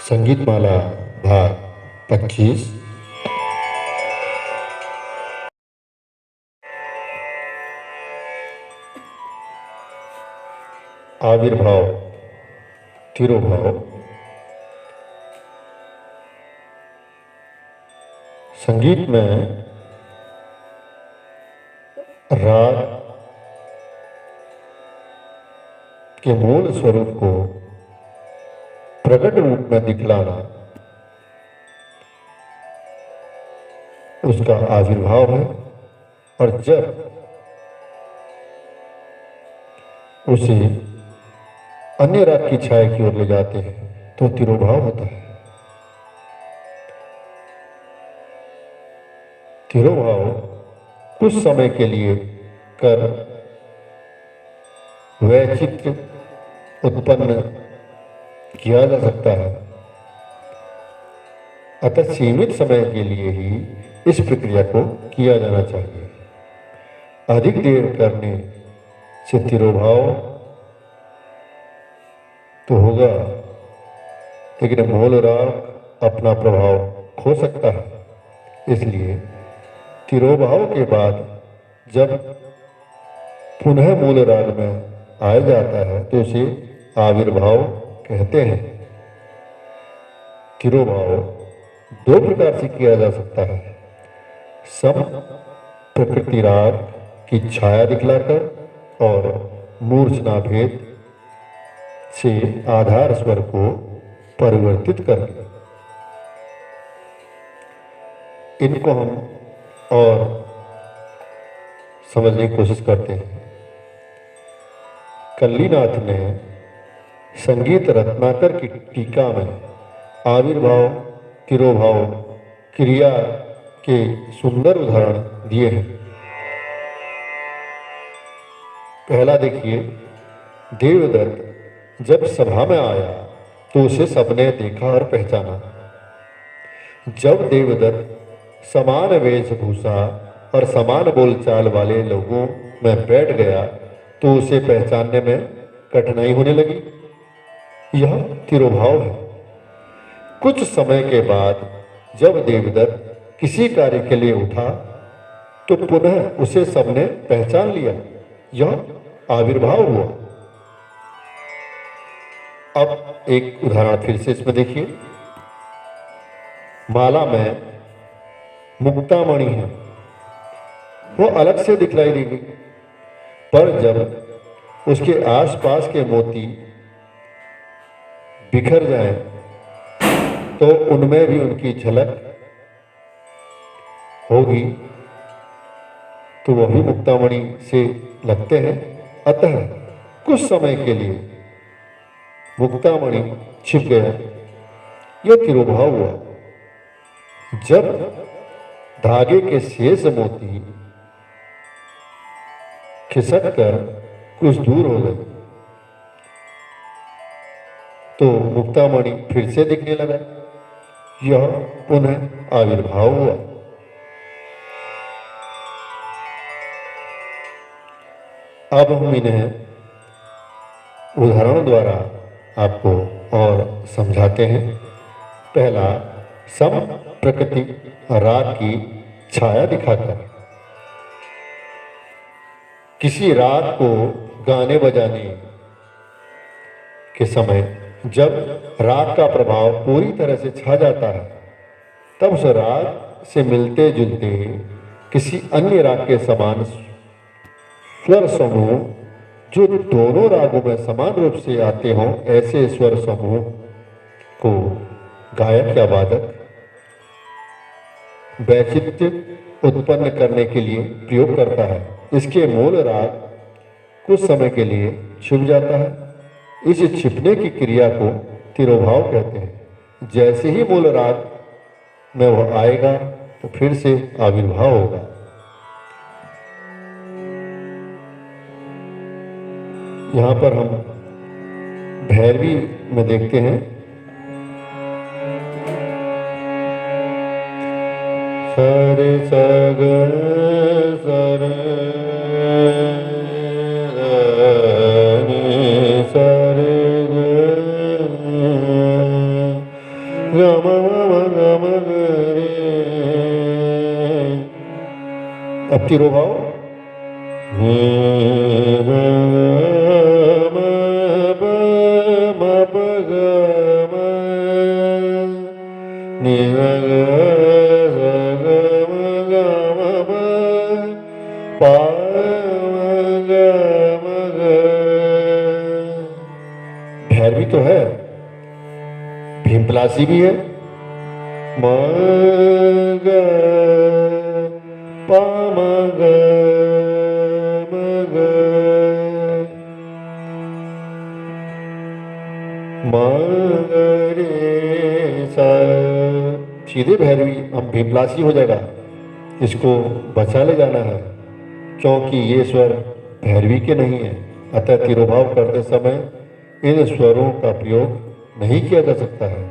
संगीतमाला भाग 25। आविर्भाव तिरोभाव। संगीत में राग के मूल स्वरूप को प्रकट रूप में दिखलाना उसका आविर्भाव है, और जब उसे अन्य राग की छाया की ओर ले जाते हैं तो तिरोभाव होता है। तिरोभाव कुछ समय के लिए कर वैचित्र उत्पन्न किया जा सकता है, अतः सीमित समय के लिए ही इस प्रक्रिया को किया जाना चाहिए। अधिक देर करने से तिरोभाव तो होगा, लेकिन मूल राग अपना प्रभाव खो सकता है। इसलिए तिरोभाव के बाद जब पुनः मूल राग में आ जाता है तो उसे आविर्भाव कहते हैं। तिरोभाव दो प्रकार से किया जा सकता है, सम प्रकृति राग की छाया दिखलाकर और मूर्छना भेद से आधार स्वर को परिवर्तित करके। इनको हम और समझने की कोशिश करते हैं। कल्लीनाथ ने संगीत रत्नाकर की टीका में आविर्भाव तिरोभाव क्रिया के सुंदर उदाहरण दिए हैं। पहला देखिए, देवदत्त जब सभा में आया तो उसे सबने देखा और पहचाना। जब देवदत्त समान वेशभूषा और समान बोलचाल वाले लोगों में बैठ गया तो उसे पहचानने में कठिनाई होने लगी। यह तिरोभाव है। कुछ समय के बाद जब देवदत्त किसी कार्य के लिए उठा तो पुनः उसे सबने पहचान लिया। यह आविर्भाव हुआ। अब एक उदाहरण फिर से इसमें देखिए। माला में मुक्तामणि है, वो अलग से दिखलाई देगी, पर जब उसके आसपास के मोती बिखर जाएं तो उनमें भी उनकी झलक होगी, तो वह भी मुक्तामणि से लगते हैं। अतः कुछ समय के लिए मुक्तामणि छिप गया, यह तिरोभाव हुआ। जब धागे के शेष मोती खिसक कर कुछ दूर हो गए तो मुक्तामणि फिर से दिखने लगा, यह पुनः आविर्भाव हुआ। अब हम इन्हें उदाहरणों द्वारा आपको और समझाते हैं। पहला, सम प्रकृति राग की छाया दिखाकर। किसी राग को गाने बजाने के समय जब राग का प्रभाव पूरी तरह से छा जाता है तब उस राग से मिलते जुलते किसी अन्य राग के समान स्वर समूह जो दोनों रागों में समान रूप से आते हों, ऐसे स्वर समूह को गायक या वादक वैचित्र्य उत्पन्न करने के लिए प्रयोग करता है। इसके मूल राग कुछ समय के लिए छिप जाता है। इस छिपने की क्रिया को तिरोभाव कहते हैं। जैसे ही मूल राग में वह आएगा तो फिर से आविर्भाव होगा। यहाँ पर हम भैरवी में देखते हैं, सरे सग सरे सरे अब तिरोभाव भैरवी तो है, भीमपलासी भी है, म ग प म ग म ग म ग रे सा। सीधे भैरवी हम भीमपलासी हो जाएगा, इसको बचा ले जाना है, क्योंकि ये स्वर भैरवी के नहीं है। अतः तिरोभाव करते समय इन स्वरों का प्रयोग नहीं किया जा सकता है।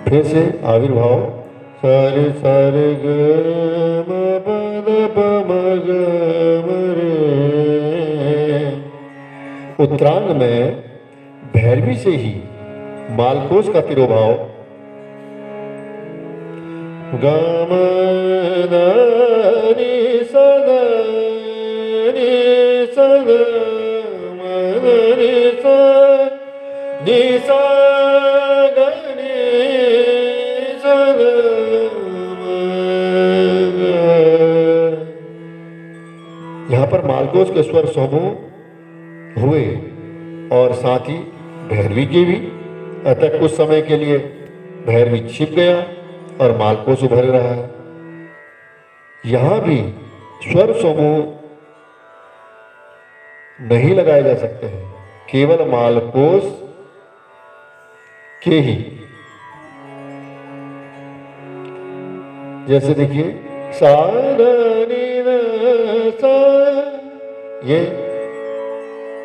फिर से आविर्भाव सारे सारे ग म प द प म ग म रे। उत्तरांग में भैरवी से ही मालकोस का तिरोभाव ग म द नि स द नि स द म द नि स नि स ग नि स ग म ग। यहाँ पर मालकोस के स्वर समूह हुए और साथ ही भैरवी के भी। अतः कुछ समय के लिए भैरवी छिप गया और मालकोस उभर रहा है। यहां भी स्वर समूह नहीं लगाए जा सकते हैं, केवल मालकोस के ही। जैसे देखिए सा ध नि ध सा, ये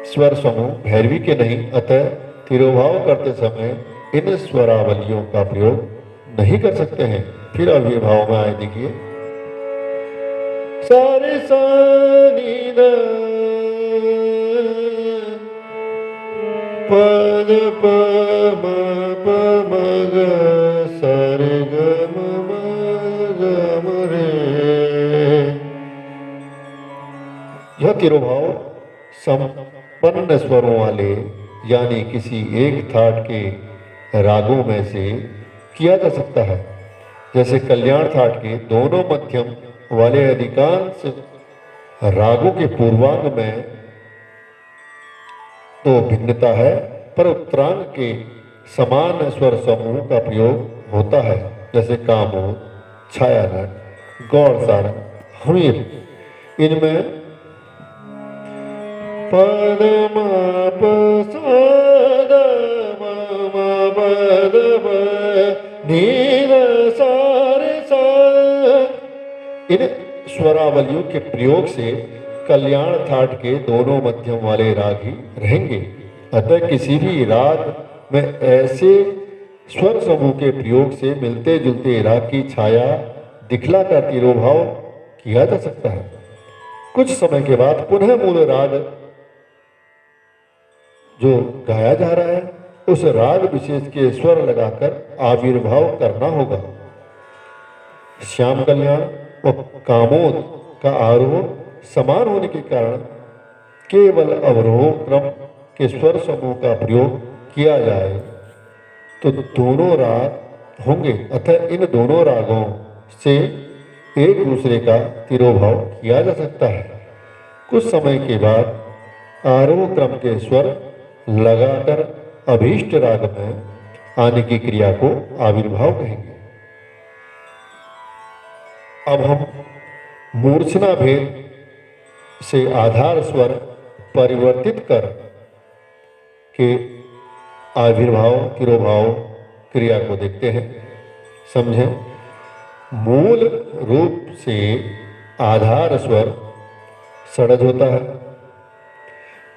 स्वर समूह भैरवी के नहीं। अतः तिरोभाव करते समय इन स्वरावलियों का प्रयोग नहीं कर सकते हैं। फिर अविर्भाव में आए, देखिए सारे सा नि ध प द प म प म ग सा रे ग म म ग म रे। यह तिरोभाव संपन्न स्वरों वाले यानी किसी एक थाट के रागों में से किया जा सकता है। जैसे कल्याण थाट के दोनों मध्यम वाले अधिकांश रागों के पूर्वांग में तो भिन्नता है, पर उत्तरांग के समान स्वर समूह का प्रयोग होता है। जैसे कामोद, छायानट, गौड़सारंग, हमीर, इनमें पद म प सा द म म प द प नि ध सा रे सा। इन स्वरावलियों के प्रयोग से कल्याण थाट के दोनों मध्यम वाले राग ही रहेंगे। अतः किसी भी राग में ऐसे स्वर समूह के प्रयोग से मिलते जुलते राग की छाया दिखलाकर तिरोभाव किया जा सकता है। कुछ समय के बाद पुनः मूल राग जो गाया जा रहा है उस राग विशेष के स्वर लगाकर आविर्भाव करना होगा। श्याम कल्याण और कामोद का आरोह समान होने के कारण केवल अवरोह क्रम के स्वर समूह का प्रयोग किया जाए तो दोनों राग होंगे। अतः इन दोनों रागों से एक दूसरे का तिरोभाव किया जा सकता है। कुछ समय के बाद आरोह क्रम के स्वर लगाकर अभीष्ट राग में आने की क्रिया को आविर्भाव कहेंगे। अब हम मूर्छना भेद से आधार स्वर परिवर्तित कर के आविर्भाव तिरोभाव क्रिया को देखते हैं। समझें, मूल रूप से आधार स्वर षडज होता है,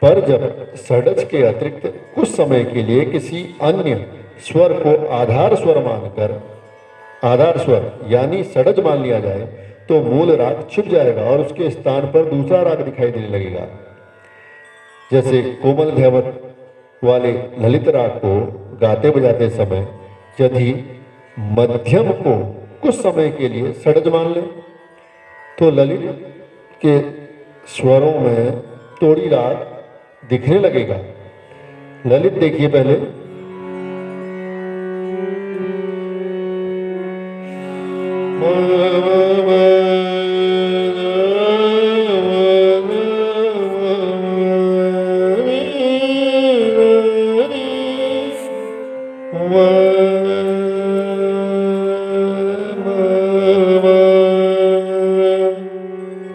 पर जब षडज के अतिरिक्त कुछ समय के लिए किसी अन्य स्वर को आधार स्वर मानकर आधार स्वर यानी षडज मान लिया जाए तो मूल राग छिप जाएगा और उसके स्थान पर दूसरा राग दिखाई देने लगेगा। जैसे कोमल धैवत वाले ललित राग को गाते बजाते समय यदि मध्यम को कुछ समय के लिए षड्ज मान ले तो ललित के स्वरों में तोड़ी राग दिखने लगेगा। ललित देखिए पहले,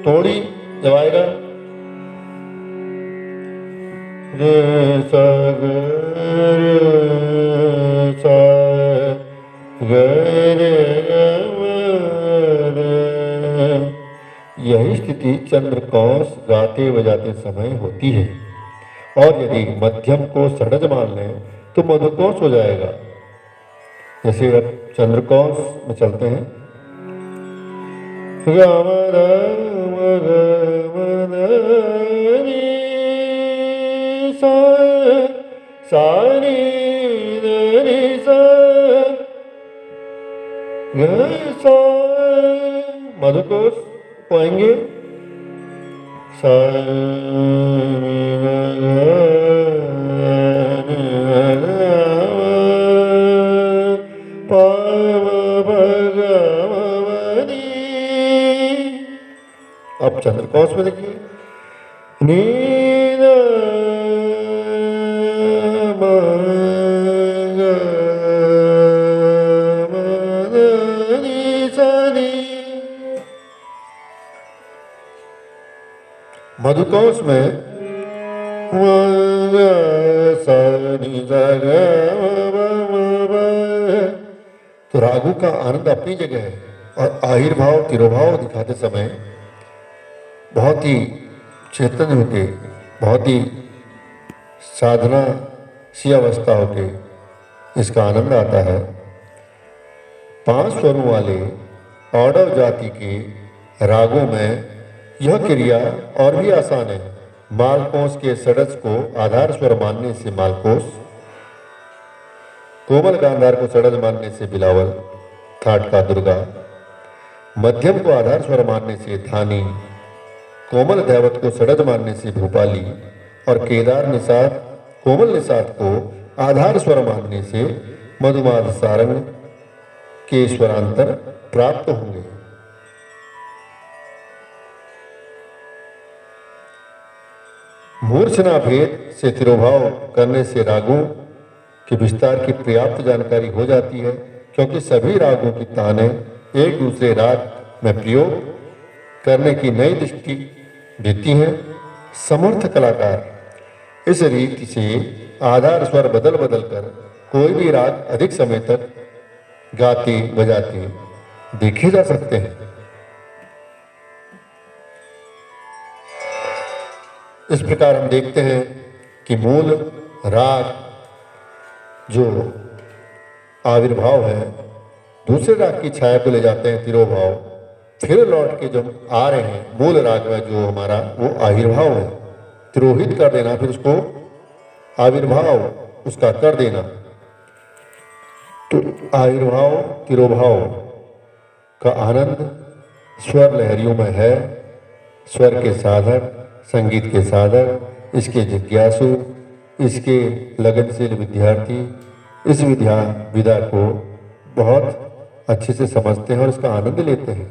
तोड़ी जब आएगा रे सा ग रे सा ग रे रे। यही स्थिति चंद्रकौश गाते बजाते समय होती है, और यदि मध्यम को षड्ज मान लें तो मधुकौश हो जाएगा। जैसे अब चंद्रकौश में चलते हैं, राम राम राम रे सा सा रे रे सा ग सा। मधुकौश पाएंगे सा अब चंद्रकौश में देखिए, नील मधुकौश में तो रागों का आनंद अपनी जगह है, और आहिर्भाव तिरोभाव दिखाते समय बहुत ही चैतन्य होके, बहुत ही साधना सी अवस्था होके इसका आनंद आता है। 5 स्वरों वाले औडव जाति के रागों में यह क्रिया और भी आसान है। मालकोश के षड्ज को आधार स्वर मानने से मालकोश, कोमल गांधार को षड्ज मानने से बिलावल थाट का दुर्गा, मध्यम को आधार स्वर मानने से धानी, कोमल दैवत को षड्ज मानने से भूपाली, और केदार निषाद कोमल निषाद को आधार स्वर मानने से मधुमाद सारंग के स्वरांतर प्राप्त होंगे। मूर्छना भेद से तिरोभाव करने से रागों के विस्तार की पर्याप्त जानकारी हो जाती है, क्योंकि सभी रागों की तानें एक दूसरे राग में प्रयोग करने की नई दृष्टि देती हैं। समर्थ कलाकार इस रीति से आधार स्वर बदल बदल कर कोई भी राग अधिक समय तक गाते बजाते देखे जा सकते हैं। इस प्रकार हम देखते हैं कि मूल राग जो आविर्भाव है दूसरे राग की छाया को ले जाते हैं तिरोभाव, फिर लौट के जब आ रहे हैं मूल राग में जो हमारा वो आविर्भाव है, तिरोहित कर देना, फिर उसको आविर्भाव उसका कर देना। तो आविर्भाव तिरोभाव का आनंद स्वर लहरियों में है। स्वर के साधक, संगीत के साधक, इसके जिज्ञासु, इसके लगनशील विद्यार्थी इस विधा को बहुत अच्छे से समझते हैं और इसका आनंद लेते हैं,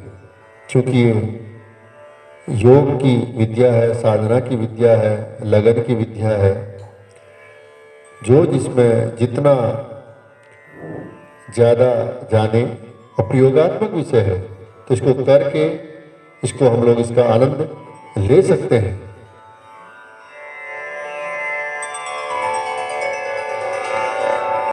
क्योंकि ये योग की विद्या है, साधना की विद्या है, लगन की विद्या है, जो जिसमें जितना ज़्यादा जाने और प्रयोगात्मक विषय है, तो इसको करके इसको हम लोग इसका आनंद ले सकते हैं।